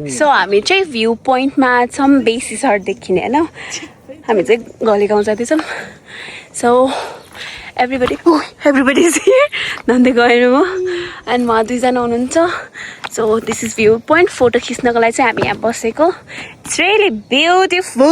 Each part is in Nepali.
सो हामी चाहिँ भ्यू पोइन्टमा छौँ बेसी सरदेखि नै होइन हामी चाहिँ घलेगाउँ जाँदैछौँ सो एभ्रिबडी इज हियर नन्दै गएर म एन्ड म दुईजना हुनुहुन्छ so this is view point photo खिच्नको लागि चाहिँ हामी यहाँ बसेको it's really beautiful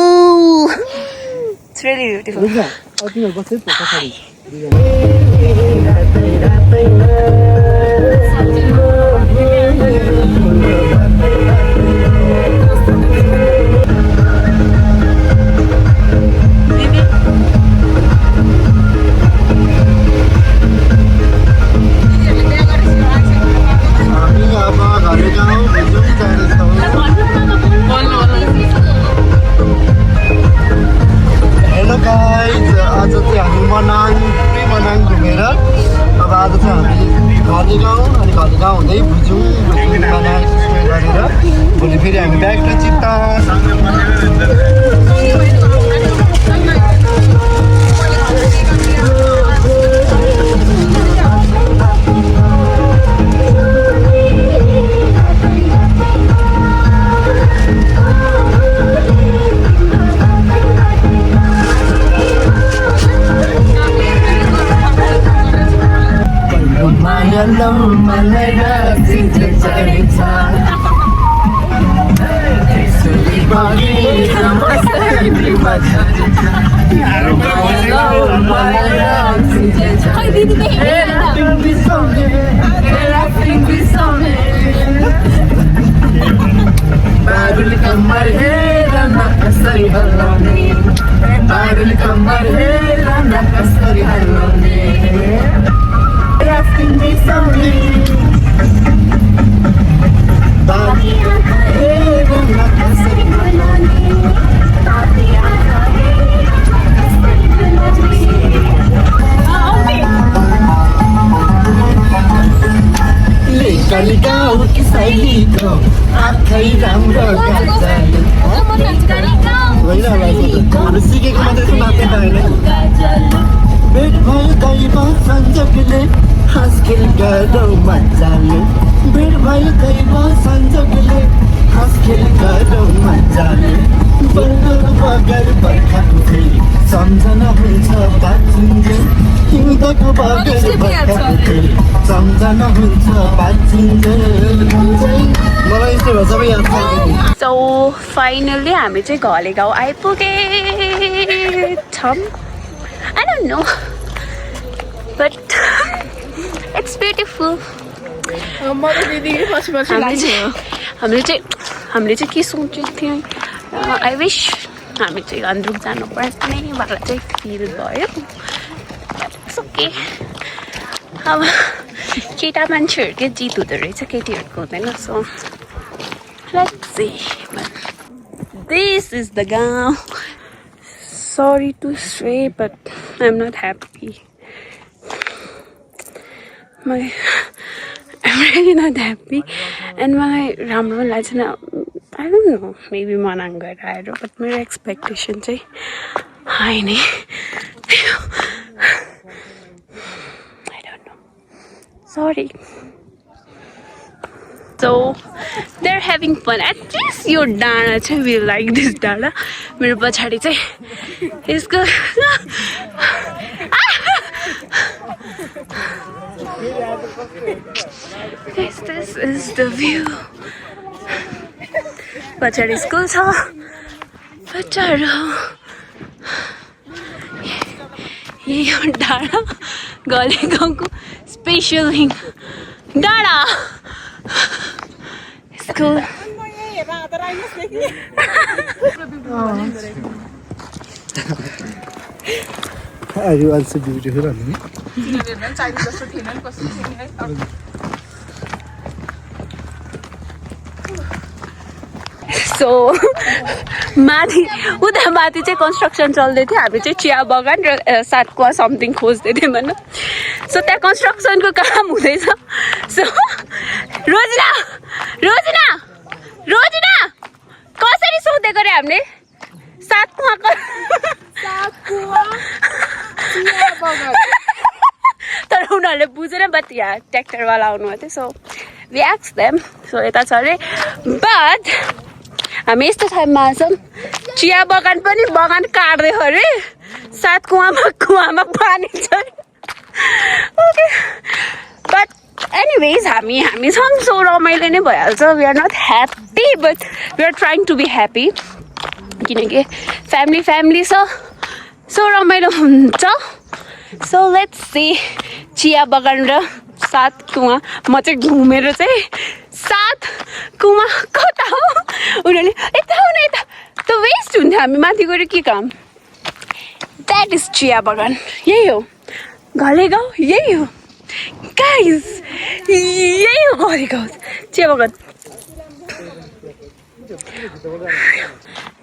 hello guys आज चाहिँ हामी मनाङ घुमेर अब आज चाहिँ हामी घलेगाउँ अनि घलेगाउँ हुँदै भुजुङ मनाङ गरेर भोलि फेरि हामी ब्याक टु चित्ता सिकेको मात्रै मात्रै भेट भयो दैव संजोगले हाँसखेल गरौँ मजाले भेट भयो दैव संजोगले हाँसखेल गरौँ मजाले बगर बर्खाको फेरि सम्झना हुन्छ बाँचिन्जेल हिउँदको बगर बर्खाको फेरि सम्झना हुन्छ बाँचिन्जेल मलाई यस्तो भए सबै याद छ सो फाइनली हामी चाहिँ घलेगाउँ आइपुगेछौँ I don't know but it's beautiful हामीले चाहिँ के सोचेको थियौँ आई विश हामी चाहिँ गन्द्रुक जानु पर्ने वाला चाहिँ फिल भयो ओके अब केटा मान्छेहरूकै जित हुँदो रहेछ केटीहरूको हुँदैन so let's see this is the गाउँ sorry to say but I'm not happy I'm really not happy and मलाई राम्रो लागेन I don't know maybe Manang गएर आएर but मेरो expectation चाहिँ हाई नै I don't know sorry so they're having fun at least your डाँडा चाहिँ we like this डाँडा मेरो पछाडि चाहिँ यसको this is the view पछाडि स्कुल छ पछाडि यही हो डाँडा घलेगाउँको स्पेसल विङ डाँडा school Are you also beautiful? So माथि उता माथि चाहिँ कन्स्ट्रक्सन चल्दै थियो हामी चाहिँ चिया बगान र सातकुवा समथिङ खोज्दै थियौँ होइन सो त्यहाँ कन्स्ट्रक्सनको काम हुँदैछ सो रोजिना रोजिना रोजिना कसरी सोधेको रे हामीले सातकुवाको तर उनीहरूले बुझेन बट यहाँ ट्र्याक्टरवाला आउनुभएको थियो so we asked them so यता छ अरे बट हामी यस्तो टाइममा छौँ चिया बगान पनि बगान काट्दै अरे साथ कुवामा पानी छ ओके बट एनिवेज हामी छौँ सो रमाइलो नै भइहाल्छ we are not happy but we are trying to be happy किनकि फ्यामिली छ सो रमाइलो हुन्छ सो लेट्स सी चिया बगान र सात कुवा म चाहिँ घुमेर चाहिँ सात कुवा कता हो उनीहरूले यता हो न यता त वेस्ट हुन्थ्यो हामी माथि गएर के काम द्याट इज चिया बगान यही हो घलेगाउँ यही हो गाइस यही हो घलेगाउँ चिया बगान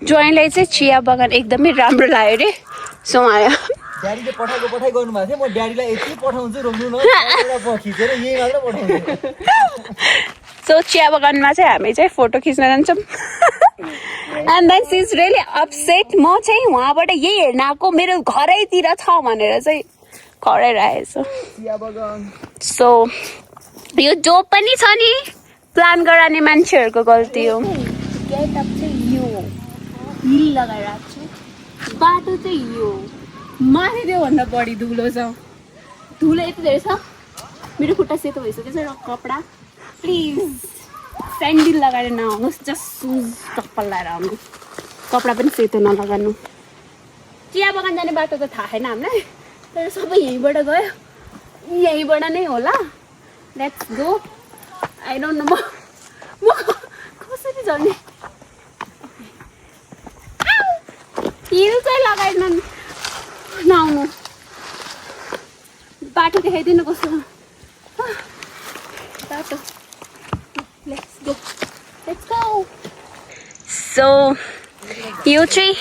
ज्वाइँलाई चाहिँ चिया बगान एकदमै राम्रो लाग्यो अरे सो आयो ड्याडीले पठाइ गर्नु भएको थियो म ड्याडीलाई यति पठाउँछु रोक्नु न खिचेर यही मात्र पठाउँछु सो चिया बगानमा चाहिँ हामी चाहिँ फोटो खिच्न जान्छौँ and then she is really upset म चाहिँ उहाँबाट यही हेर्न आएको मेरो घरैतिर छ भनेर चाहिँ कराएर आएछु सो यो जो पनि छ नि प्लान गराउने मान्छेहरूको गल्ती हो गेटअप चाहिँ यो हिल लगाएर आएको छु बाटो चाहिँ यो माथि त्योभन्दा बढी धुलो छ धुलो यति धेरै छ मेरो खुट्टा सेतो भइसकेको छ र कपडा प्लिज स्यान्डल लगाएर नआउनुहोस् जस्ट सुज चप्पल लगाएर आउनु कपडा पनि सेतो नलगाउनु चिया बगान जाने बाटो त थाहा छैन हामीलाई तर सबै यहीँबाट गयो यहीँबाट नै होला let's go I don't no म कसरी जाने हिल चाहिँ लगाएर नआउनु बाटो देखाइदिनु कस्तो बाटो लेट्स गो सो यो चाहिँ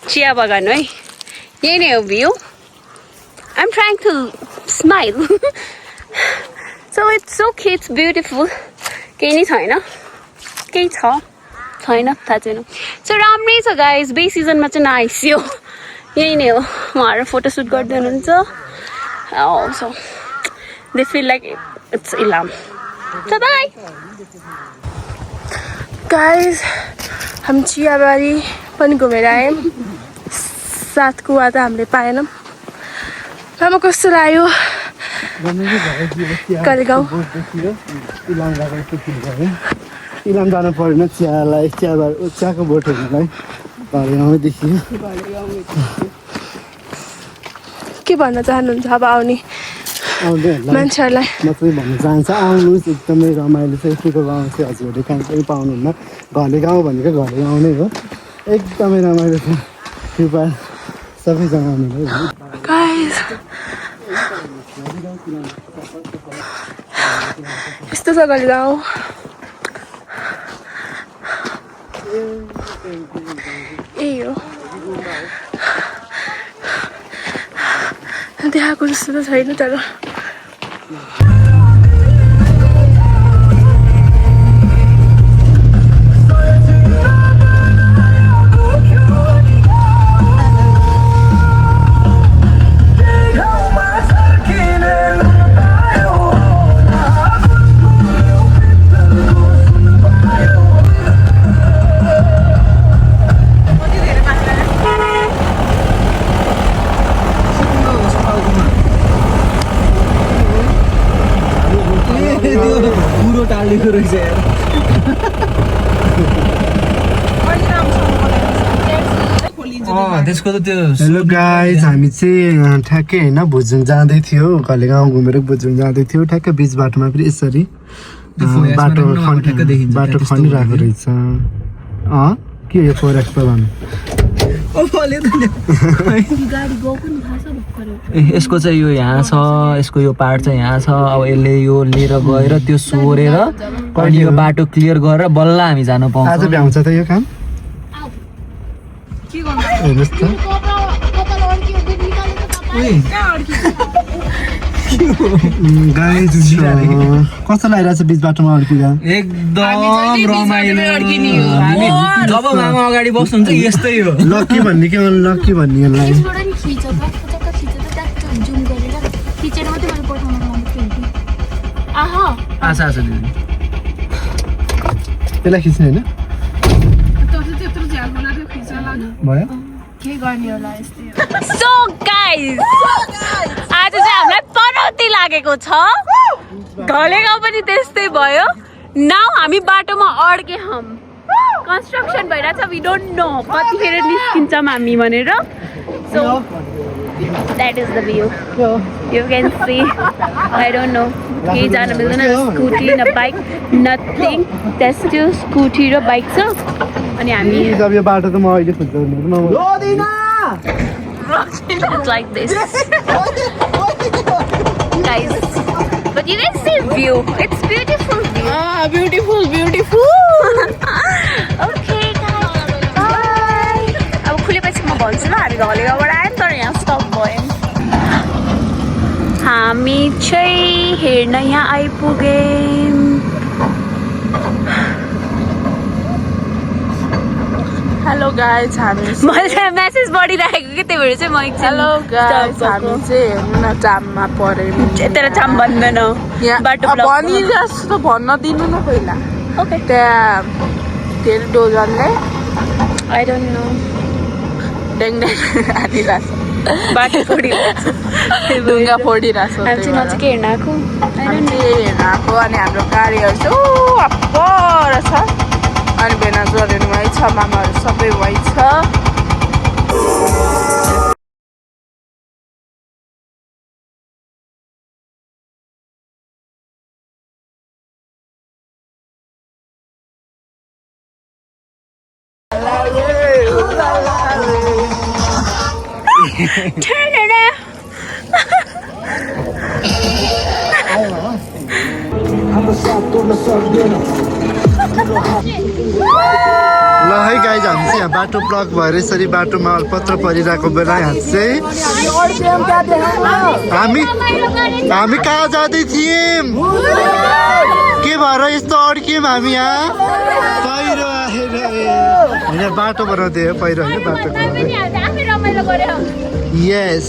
चिया बगान है यही नै हो view I am trying to smile so it's okay it's beautiful केही नै छैन केही छैन थाहा छैन सो राम्रै छ गाइस बे सिजनमा चाहिँ नआइसियो यही नै हो उहाँहरू फोटोसुट गर्दै हुनुहुन्छ so they feel like it's Ilam so bye guys हामी चियाबारी पनि घुमेर आयौँ सात कुवा त हामीले पाएनौँ लामा कस्तो लाग्यो कालेगाउँ इलाम जानु परेन चियाको बोट हेर्नलाई घलेगाउँमै देखियो के भन्न चाहनुहुन्छ अब आउने आउँदैहरूलाई मान्छेहरूलाई म चाहिँ भन्न चाहन्छ आउनुहोस् एकदमै रमाइलो छ यतिको गाउँ चाहिँ हजुरहरूले कहीँ पनि पाउनुहुन्न घलेगाउँ भनेको घलेगाउँ नै हो एकदमै रमाइलो छ कृपया सबैजना आउनु गाइस यस्तो छ कालेगाउँ यही हो देखाएको जस्तो त छैन तर पुरो टालेको रहेछ यार त्यसको त त्यो हेलो गाइज हामी चाहिँ ठ्याक्कै होइन भुजुङ जाँदै थियो घलेगाउँ घुमेर भुजुङ जाँदै थियो ठ्याक्कै बिच बाटोमा पनि यसरी बाटो खनिरहेको रहेछ के यो फोरेस्ट भन्नु यसको चाहिँ यो यहाँ छ यसको यो पार्ट चाहिँ यहाँ छ अब यसले यो लिएर गएर त्यो सोरेर अनि यो बाटो क्लियर गरेर बल्ल हामी जानु आज पाउँछौँ भ्याउँछ त यो काम हेर्नुहोस् त गाइज कस्तो लागिरहेको छ बिच बाटोमा अड्किँदा एकदम रमाइलो हामी जब मामा अगाडि बस्नुहुन्छ यस्तै हो लक्की भन्ने के लक्की भन्ने यसलाई आशा दिदी त्यसलाई खिच्ने होइन भयो सो गाइज आज चाहिँ हामीलाई पनौती लागेको छ ढलेगाउँ पनि त्यस्तै भयो नाउ हामी बाटोमा अड्के हम कन्स्ट्रक्सन भइरहेछ वी डोन्ट नो कतिखेर निस्किन्छौँ हामी भनेर so that is the view you can see I don't know केही जान मिल्दैन स्कुटी न बाइक नथिङ त्यस त्यो स्कुटी र बाइक छ अनि हामी अब यो बाटो त म अहिले खोज्दैन It's like this. Guys, but you can see view. It's beautiful view. Beautiful, beautiful. Okay, guys. Bye. अब खुलेपछि म भन्छु ल हामी घलेगाउँबाट आयौँ तर यहाँ स्टप भयौँ हामी चाहिँ हेर्न यहाँ आइपुग्यौँ Hello guys, मैले मेसेज पढिराखेको कि त्यही भएर चाहिँ म एकछिन Hello guys, हामी चाहिँ हेर्नु न जाममा पऱ्यौँ तर जाम भन्दैन बाटो ब्लक भनिरहेको भन्न दिनु न पहिला ओके त्यहाँ के अरे डोजरले आई डोन्ट नो ड्याङ ड्याङ हानिरहेको बाटो फोडिरहेको ढुङ्गा फोडिरहेको हामी चाहिँ नजिकै हेर्न आएको हेर्न आएको अनि हाम्रो गाडीहरू चाहिँ पर छ अनि भेनाजहरू वहीँ छ मामाहरू सबै वहीँ छ Turn it up. ल है गाइज हामी चाहिँ यहाँ बाटो ब्लक भएर यसरी बाटोमा अलपत्र परिरहेको बेला यहाँ चाहिँ हामी कहाँ जाँदै थियौँ के भएर यस्तो अड्क्यौँ हामी यहाँ पहिरो आएर होइन बाटो बनाउँदै हो पहिरो होइन बाटो यस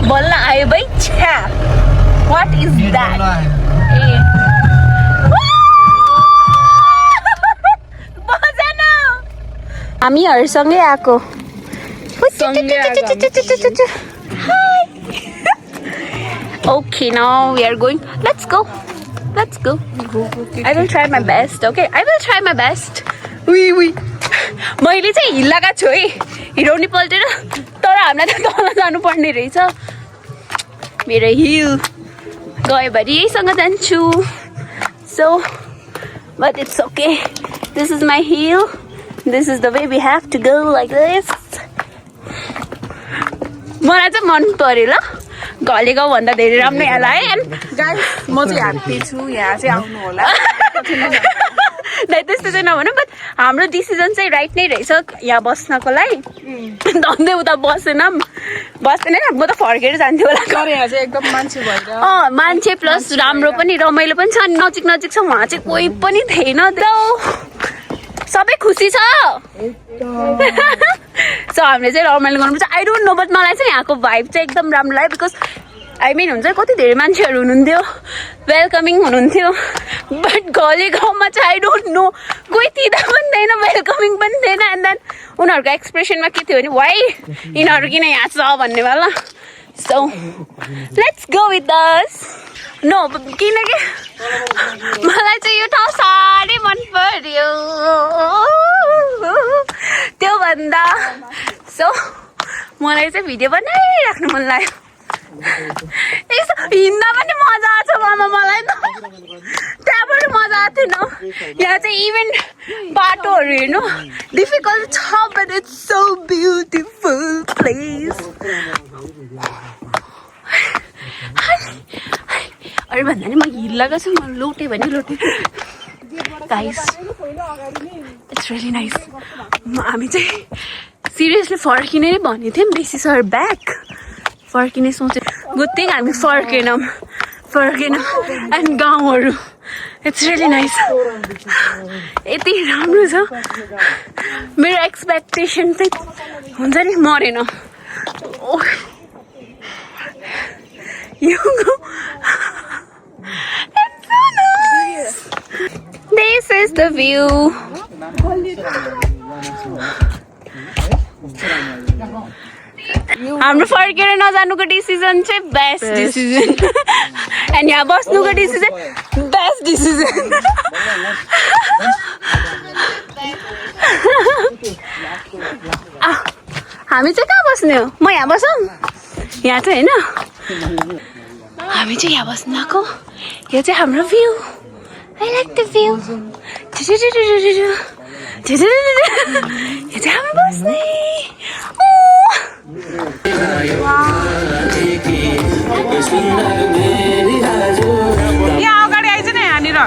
बल्ल आयो भाइ छ्या व्हाट इज दैट हामीहरूसँगै आएको Okay, now we are going. Let's go. Let's go. I will try my best. Okay, I will try my best. Oui. मैले चाहिँ हिल्लाका छु है हिरोनी पल्टेर तर हामीलाई त तल जानु पर्ने रहेछ मेरो हिल गयो भरि यहीसँग जान्छु so but it's okay this is my heel this is the way we have to go like this मलाई चाहिँ मन पर्यो ल घले गाउँ भन्दा धेरै राम्रो यहाँ लाग्यो गाइस म चाहिँ ह्याप्पी छु यहाँ चाहिँ आउनु होला त्यस्तो चाहिँ नभनौँ बट हाम्रो डिसिजन चाहिँ राइट नै रहेछ यहाँ बस्नको लागि धन्दै उता बस्दैन म त फर्केर जान्थ्यो होला तर यहाँ चाहिँ एकदम मान्छे भएर मान्छे प्लस राम्रो पनि रमाइलो पनि छ अनि नजिक नजिक छ उहाँ चाहिँ कोही पनि थिएन सबै खुसी छ सो हामीले चाहिँ रमाइलो गर्नुपर्छ आई डोन्ट नो बट मलाई चाहिँ यहाँको भाइब चाहिँ एकदम राम्रो लाग्यो बिकज आई मिन हुन्छ कति धेरै मान्छेहरू हुनुहुन्थ्यो वेलकमिङ हुनुहुन्थ्यो बट घले गाउँमा चाहिँ आई डोन्ट नो कोही थिँदा पनि थिएन वेलकमिङ पनि थिएन एन्ड देन उनीहरूको एक्सप्रेसनमा के थियो भने वाइ यिनीहरू किन यहाँ छ भन्ने वाला सो लेट्स गो विथ दस नो किनकि मलाई चाहिँ यो ठाउँ साह्रै मन पर्यो त्योभन्दा सो मलाई चाहिँ भिडियो बनाइराख्नु मन लाग्यो यसो हिँड्दा पनि मजा आएको छ मामा मलाई त त्यहाँबाट मजा आएको थिएन यहाँ चाहिँ इभन बाटोहरू हेर्नु डिफिकल्ट छ but it's so beautiful place अरे भन्दा नि म हिल लगाएको छु म लुटेँ भने लुटेँ गाइस इट्स रियली नाइस हामी चाहिँ सिरियसली फर्किने नै भनेको थियौँ दिस इज आवर ब्याक फर्किने सोचे गुड थिङ हामी फर्केनौँ एन्ड गाउँहरू इट्स रियली नाइस यति राम्रो छ मेरो एक्सपेक्टेसन चाहिँ हुन्छ नि मरेन यो This is the view. हाम्रो फर्केर नजानुको डिसिजन चाहिँ बेस्ट डिसिजन एन्ड यहाँ बस्नुको डिसिजन बेस्ट डिसिजन हामी चाहिँ कहाँ बस्ने हो म यहाँ बसौँ यहाँ चाहिँ होइन हामी चाहिँ यहाँ बस्नु आएको यो चाहिँ हाम्रो view I like the view यो चाहिँ हामी बस्ने यहाँ अगाडि आइज न यहाँनिर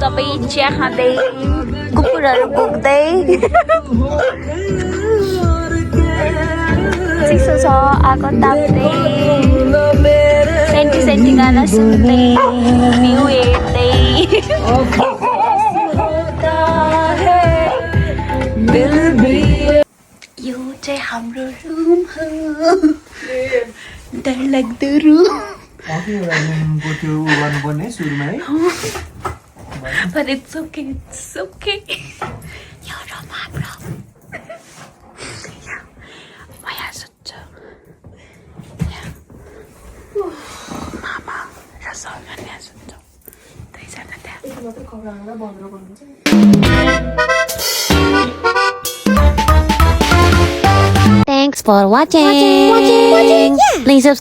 सबै चिया खाँदै कुकुरहरू भुक्दै चिसो छ आगो ताप्दै सेन्टी गाना सुन्दै भ्यू हेर्दै यो चाहिँ हाम्रो रुम हो डरलाग्दो room But it's okay, it's okay. You're a mom, yeah. My ass is yeah. Mama, that's all my ass is There's Thanks for watching. Please subscribe.